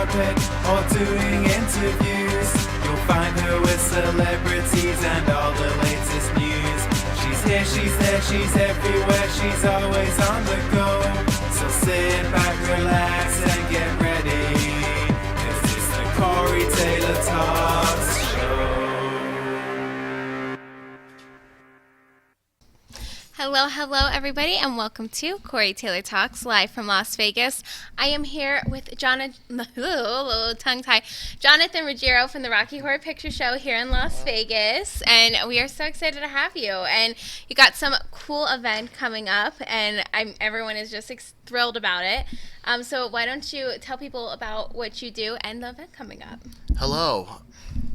carpet or doing interviews. You'll find her with celebrities and all the latest news. She's here, she's there, she's everywhere, she's always on the go. So sit back, relax and get ready. This is the Corey Taylor Talks Show. Hello, everybody, and welcome to Corey Taylor Talks, live from Las Vegas. I am here with Johnathan Ruggiero from the Rocky Horror Picture Show here in Las Vegas, and we are so excited to have you. And you got some cool event coming up, and everyone is just thrilled about it. So why don't you tell people about what you do and the event coming up? Hello.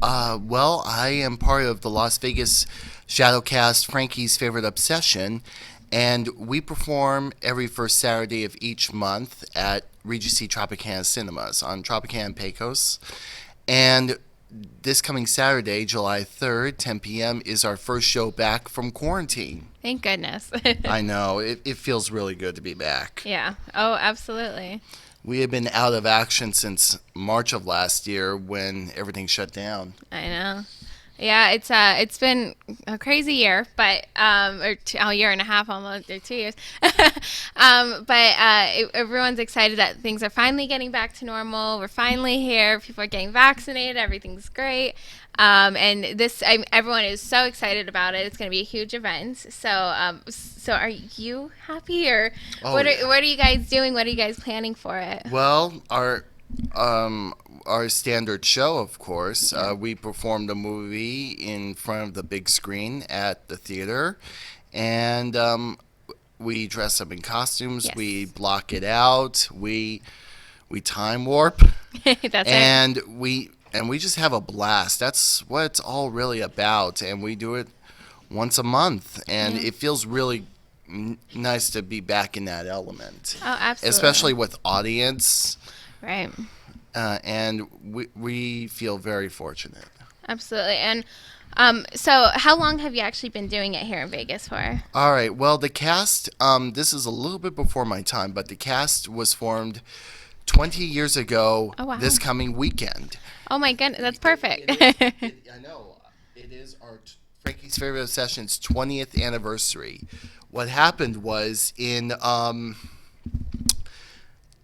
Well, I am part of the Las Vegas Shadowcast, Frankie's Favorite Obsession, and we perform every first Saturday of each month at Regency Tropicana Cinemas on Tropicana and Pecos. And this coming Saturday, July 3rd, 10 p.m., is our first show back from quarantine. Thank goodness. I know. It feels really good to be back. Yeah. Oh, absolutely. We have been out of action since March of last year when everything shut down. I know. Yeah, it's been a crazy year, but a year and a half almost, or 2 years. Everyone's excited that things are finally getting back to normal. We're finally here. People are getting vaccinated. Everything's great. Everyone is so excited about it. It's going to be a huge event. So are you happy, or what are you guys doing? What are you guys planning for it? Well, our standard show, of course. We performed a movie in front of the big screen at the theater, and we dress up in costumes. Yes. We block it out. We time warp. That's and it. we just have a blast. That's what it's all really about, and we do it once a month, and it feels really nice to be back in that element. Oh, absolutely. Especially with audience. Right. And we feel very fortunate. Absolutely. And so how long have you actually been doing it here in Vegas for? All right. Well, the cast, this is a little bit before my time, but the cast was formed 20 years ago. Oh, wow. This coming weekend. Oh, my goodness. That's perfect. I know. It is our Frankie's Favorite Obsession's 20th anniversary. What happened was in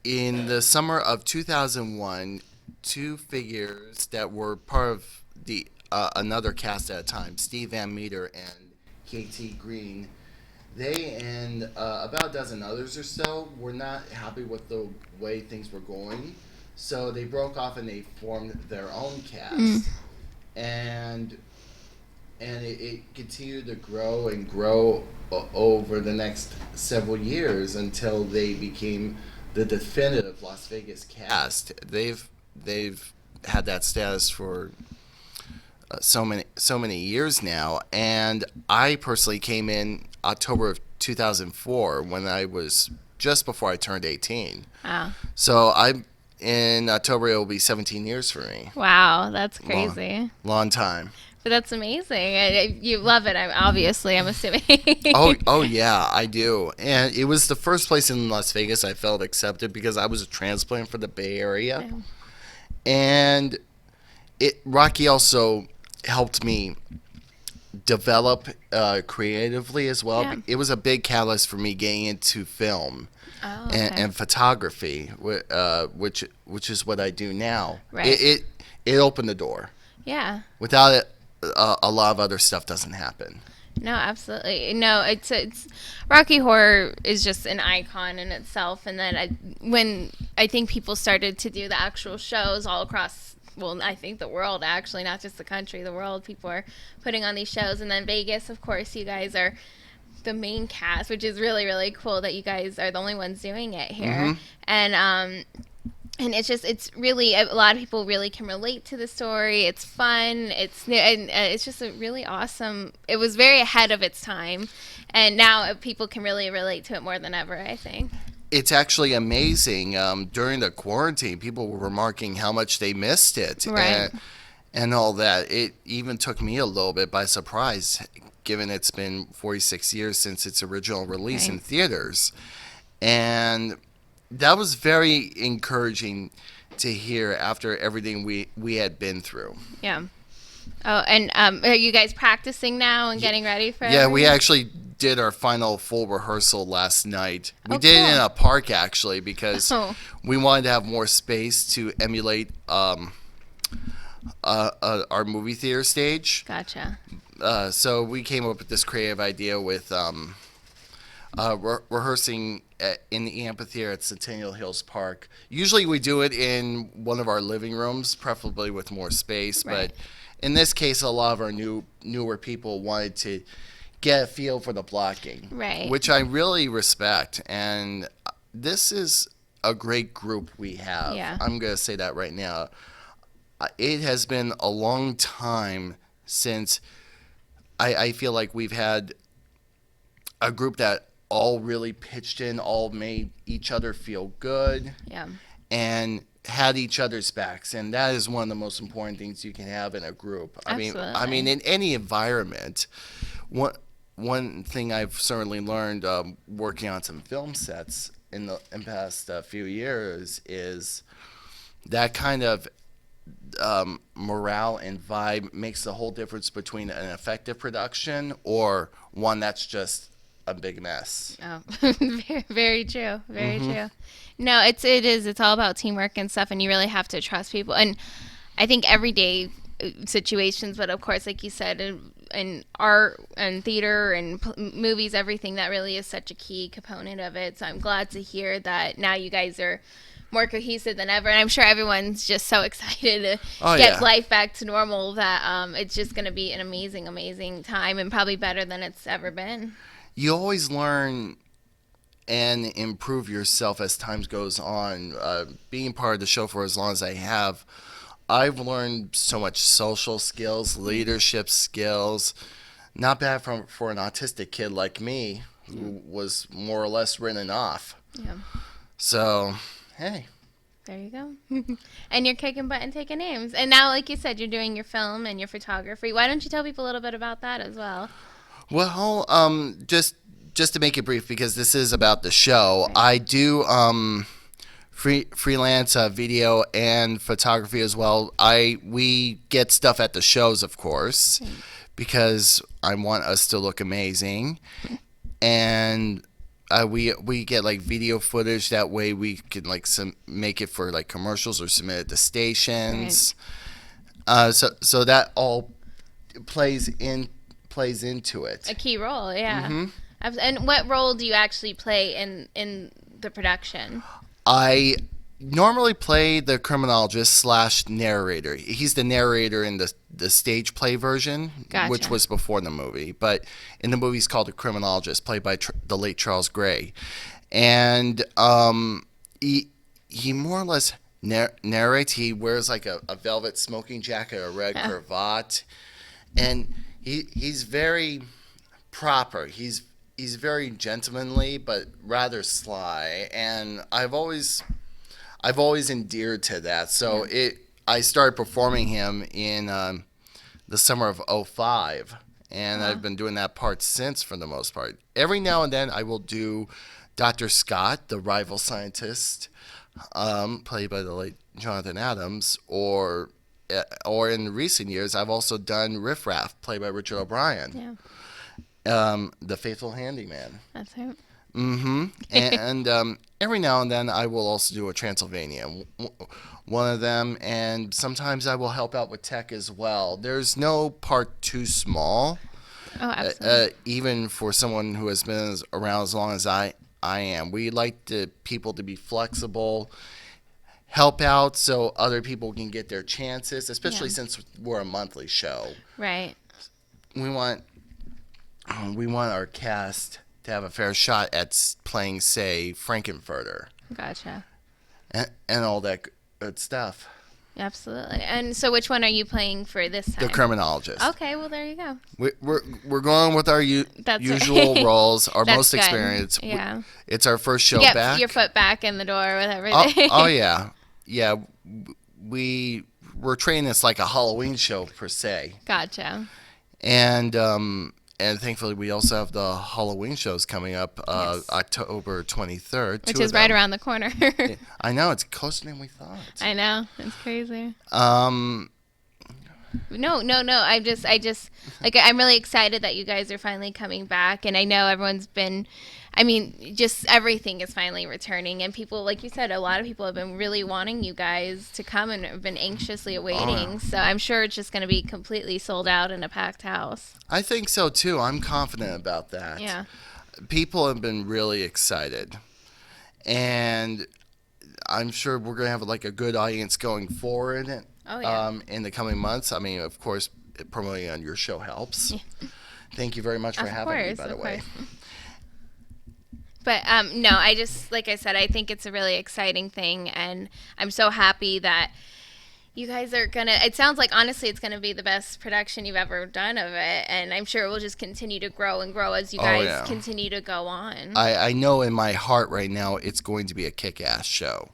the summer of 2001, two figures that were part of the another cast at a time, Steve Van Meter and KT Green, they and about a dozen others or so were not happy with the way things were going. So they broke off and they formed their own cast. And it continued to grow and grow over the next several years until they became the definitive Las Vegas cast. They've had that status for so many years now, and I personally came in October of 2004 when I was just before I turned 18. Wow. So in October it will be 17 years for me. Wow, that's crazy. Long time. But that's amazing. You love it, I'm assuming. Oh yeah, I do. And it was the first place in Las Vegas I felt accepted because I was a transplant for the Bay Area. Yeah. And Rocky also helped me develop creatively as well. Yeah. It was a big catalyst for me getting into film and photography, which is what I do now. Right. It opened the door. Yeah. Without it, a lot of other stuff doesn't happen. No, absolutely. No, it's Rocky Horror is just an icon in itself. And then when I think people started to do the actual shows all across, well, I think the world, actually, not just the country, the world, people are putting on these shows. And then Vegas, of course, you guys are the main cast, which is really, really cool that you guys are the only ones doing it here. And it's really, a lot of people really can relate to the story. It's fun. It's new, and it's just a really awesome. It was very ahead of its time, and now people can really relate to it more than ever, I think. It's actually amazing. During the quarantine, people were remarking how much they missed it, right, and all that. It even took me a little bit by surprise, given it's been 46 years since its original release in theaters, and that was very encouraging to hear after everything we had been through. Yeah. Oh, and are you guys practicing now and getting ready for Yeah, we everything? actually did our final full rehearsal last night. We Oh, did it in cool. a park actually because Oh. we wanted to have more space to emulate our movie theater stage. Gotcha. So we came up with this creative idea with rehearsing in the amphitheater at Centennial Hills Park. Usually we do it in one of our living rooms, preferably with more space. Right. But in this case, a lot of our newer people wanted to get a feel for the blocking, Right. which I really respect. And this is a great group we have. Yeah. I'm going to say that right now. It has been a long time since I feel like we've had a group that all really pitched in, all made each other feel good, Yeah. and had each other's backs, and that is one of the most important things you can have in a group. I mean, Absolutely. in any environment, one thing I've certainly learned working on some film sets in the past few years is that kind of morale and vibe makes the whole difference between an effective production or one that's just a big mess. Oh, very, very true. Very true. No, it is. It's all about teamwork and stuff, and you really have to trust people. And I think everyday situations, but of course, like you said, in art and theater and movies, everything, that really is such a key component of it. So I'm glad to hear that now you guys are more cohesive than ever, and I'm sure everyone's just so excited to get life back to normal that it's just going to be an amazing, amazing time, and probably better than it's ever been. You always learn and improve yourself as time goes on. Being part of the show for as long as I have, I've learned so much social skills, leadership skills. Not bad for an autistic kid like me who was more or less written off. Yeah. So, hey. There you go. And you're kicking butt and taking names. And now, like you said, you're doing your film and your photography. Why don't you tell people a little bit about that as well? Well, just to make it brief, because this is about the show, Right. I do freelance video and photography as well. We get stuff at the shows, of course, because I want us to look amazing, and we get like video footage. That way, we can like make it for like commercials or submit it to stations. So that all plays into it. A key role, yeah. And what role do you actually play in the production? I normally play the criminologist / narrator. He's the narrator in the stage play version, Gotcha. which was before the movie. But in the movie, he's called the criminologist, played by the late Charles Gray. And he more or less narrates. He wears like a velvet smoking jacket, a red cravat. And he's very proper. He's very gentlemanly, but rather sly, and I've always endeared to that. So I started performing him in the summer of '05, and I've been doing that part since, for the most part. Every now and then, I will do Dr. Scott, the rival scientist, played by the late Johnathan Adams, or in recent years, I've also done Riff Raff, played by Richard O'Brien. Yeah, The Faithful Handyman. that's it. And every now and then I will also do a Transylvania, one of them, and sometimes I will help out with tech as well. There's no part too small, Oh, absolutely. even for someone who has been around as long as I am. We like people to be flexible, help out so other people can get their chances, especially since we're a monthly show. Right. We want our cast to have a fair shot at playing, say, Frankenfurter Gotcha. and all that good stuff. Absolutely. And so which one are you playing for this time? The criminologist. Okay, well, there you go. We're going with our That's usual right. roles, our That's most good. experience. Yeah. It's our first show Get back. your foot back in the door with everything. Oh yeah. We're treating this like a Halloween show per se. Gotcha. And And thankfully, we also have the Halloween shows coming up Yes. October 23rd. Which two is of right them. around the corner. I know, it's closer than we thought. I know. It's crazy. No. I just like I'm really excited that you guys are finally coming back, and I know everyone's been. I mean, just everything is finally returning, and people, like you said, a lot of people have been really wanting you guys to come and have been anxiously awaiting. So I'm sure it's just going to be completely sold out in a packed house. I think so too. I'm confident about that. Yeah. People have been really excited, and I'm sure we're going to have like a good audience going forward. Oh, yeah. In the coming months. I mean, of course, promoting on your show helps. Thank you very much for having me, by the way. But no, I just, like I said, I think it's a really exciting thing, and I'm so happy that you guys are gonna. It sounds like honestly, it's gonna be the best production you've ever done of it, and I'm sure it will just continue to grow and grow as you guys continue to go on. I know in my heart right now it's going to be a kick-ass show.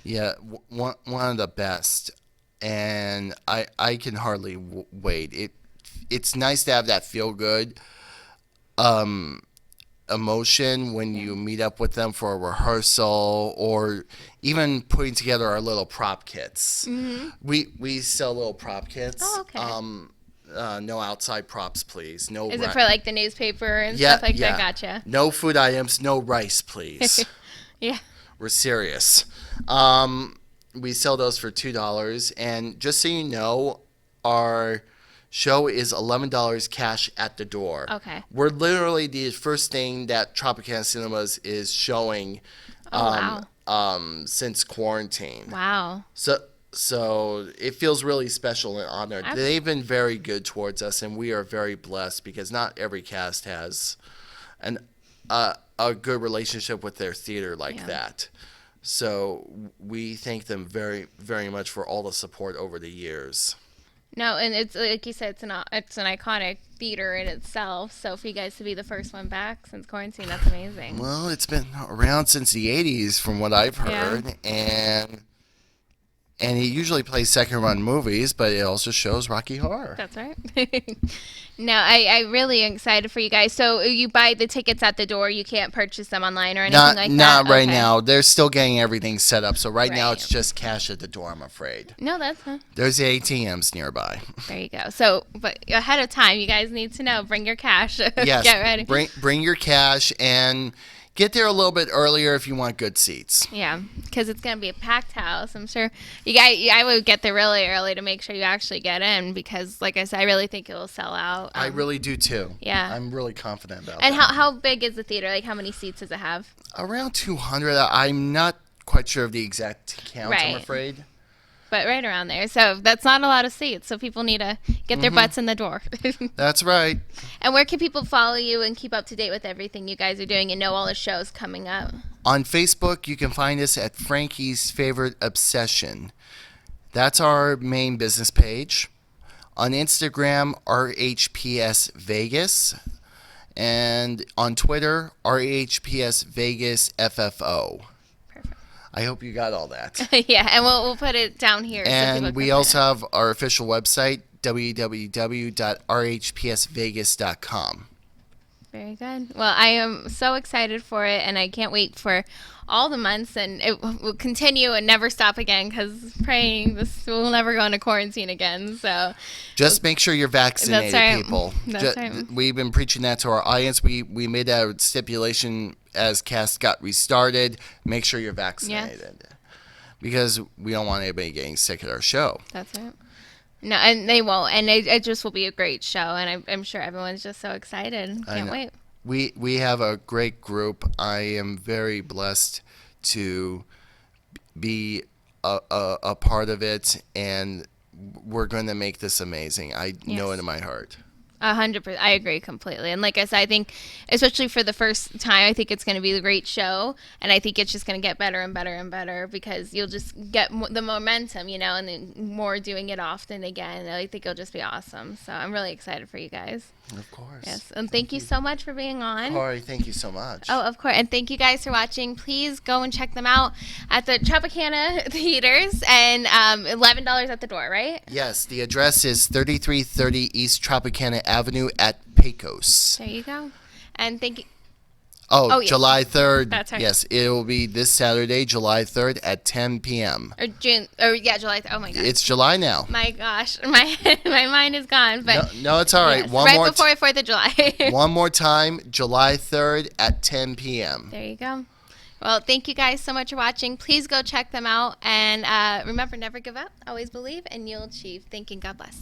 Yeah, one of the best, and I can hardly wait. It's nice to have that feel good emotion when you meet up with them for a rehearsal, or even putting together our little prop kits. Mm-hmm. We sell little prop kits. Oh, okay. No outside props, please. No. Is it for like the newspaper and stuff like that? Gotcha. No food items. No rice, please. Yeah. We're serious. We sell those for $2, and just so you know, our show is $11 cash at the door. Okay. We're literally the first thing that Tropicana Cinemas is showing since quarantine. Wow. So it feels really special and honored. They've been very good towards us, and we are very blessed because not every cast has a good relationship with their theater like that. So we thank them very, very much for all the support over the years. No, and it's like you said, it's an iconic theater in itself. So for you guys to be the first one back since quarantine, that's amazing. Well, it's been around since the 80s from what I've heard, and it usually plays second-run movies, but it also shows Rocky Horror. That's right. No, I really am excited for you guys. So you buy the tickets at the door. You can't purchase them online or anything like that? Not right now. They're still getting everything set up. So right now it's just cash at the door, I'm afraid. No, that's fine. There's ATMs nearby. There you go. So, but ahead of time, you guys need to know. Bring your cash. Yes. Get ready. Bring your cash and get there a little bit earlier if you want good seats. Yeah, because it's going to be a packed house. I'm sure I would get there really early to make sure you actually get in because, like I said, I really think it will sell out. I really do, too. Yeah. I'm really confident about and that. And how big is the theater? Like, how many seats does it have? Around 200. I'm not quite sure of the exact count, I'm afraid. But right around there. So that's not a lot of seats. So people need to get their butts in the door. That's right. And where can people follow you and keep up to date with everything you guys are doing and know all the shows coming up? On Facebook, you can find us at Frankie's Favorite Obsession. That's our main business page. On Instagram, RHPS Vegas. And on Twitter, RHPS Vegas FFO. I hope you got all that. Yeah, and we'll put it down here. And so we also have our official website, www.rhpsvegas.com. Very good. Well, I am so excited for it, and I can't wait for all the months, and it will continue and never stop again because praying we'll never go into quarantine again. So just make sure you're vaccinated, people. That's right. We've been preaching that to our audience. We made that a stipulation as cast got restarted. Make sure you're vaccinated because we don't want anybody getting sick at our show. That's right. No, and they won't, and it just will be a great show, and I'm sure everyone's just so excited. Can't wait. We have a great group. I am very blessed to be a part of it, and we're going to make this amazing. I know it in my heart. 100%. I agree completely. And like I said, I think, especially for the first time, I think it's going to be a great show. And I think it's just going to get better and better and better because you'll just get the momentum, and then more doing it often again. I think it'll just be awesome. So I'm really excited for you guys. Of course. Yes. And thank you so much for being on. Corey, thank you so much. Oh, of course. And thank you guys for watching. Please go and check them out at the Tropicana Theaters and $11 at the door, right? Yes. The address is 3330 East Tropicana Avenue at Pecos. There you go. And thank you. Oh, Oh, yes. July 3rd. That's right. Yes, it will be this Saturday, July 3rd at 10 p.m. Or July. Oh my God. It's July now. My gosh, my mind is gone. But No, it's all right. yes, One right more before 4th of July. one more time, July 3rd at 10 p.m. There you go. Well, thank you guys so much for watching. Please go check them out. And remember, never give up, always believe, and you'll achieve. Thank you. God bless.